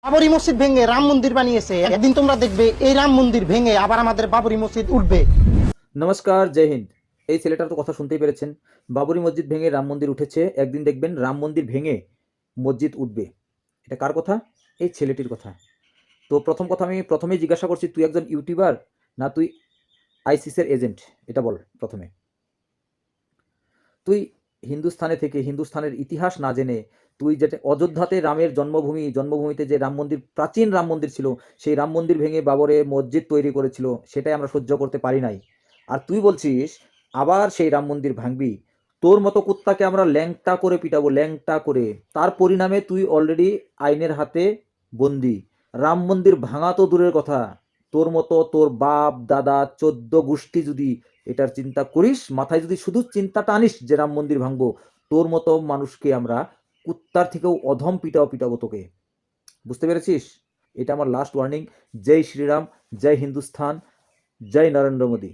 বাবরি মসজিদ ভেঙে রাম মন্দির বানিয়েছে। একদিন তোমরা দেখবে এই রাম মন্দির ভেঙে আবার আমাদের বাবরি মসজিদ উঠবে। নমস্কার, জয় হিন্দ। এই ছেলেটার তো কথা শুনতেই পেরেছেন। বাবরি মসজিদ ভেঙে রাম মন্দির উঠেছে, একদিন দেখবেন রাম মন্দির ভেঙে মসজিদ উঠবে। এটা কার কথা? এই ছেলেটির কথা। তো প্রথম কথা, আমি প্রথমেই জিজ্ঞাসা করছি, তুই একজন ইউটিউবার না তুই আইসিসের এজেন্ট? এটা বল প্রথমে। তুই হিন্দুস্থানে থেকে হিন্দুস্থানের ইতিহাস না জেনে, তুই যেটা অযোধ্যাতে রামের জন্মভূমিতে যে রাম মন্দির, প্রাচীন রাম মন্দির ছিল, সেই রাম মন্দির ভেঙে বাবরে মসজিদ তৈরি করেছিল, সেটাই আমরা সহ্য করতে পারি নাই। আর তুই বলছিস আবার সেই রাম মন্দির ভাঙবি। তোর মতো কুত্তাকে আমরা ল্যাংটা করে পিটাবো, ল্যাংটা করে। তার পরিণামে তুই অলরেডি আইনের হাতে বন্দি। রাম মন্দির ভাঙা তো দূরের কথা, তোর মতো তোর বাপ দাদা 14 গোষ্ঠী যদি এটার চিন্তা করিস, মাথায় যদি শুধু চিন্তাটা আনিস যে রাম মন্দির ভাঙবো, তোর মতো মানুষকে আমরা কুত্তার থেকেও অধম পিটাবো তোকে। বুঝতে পেরেছিস? এটা আমার লাস্ট ওয়ার্নিং। জয় শ্রীরাম, জয় হিন্দুস্থান, জয় নরেন্দ্র মোদী।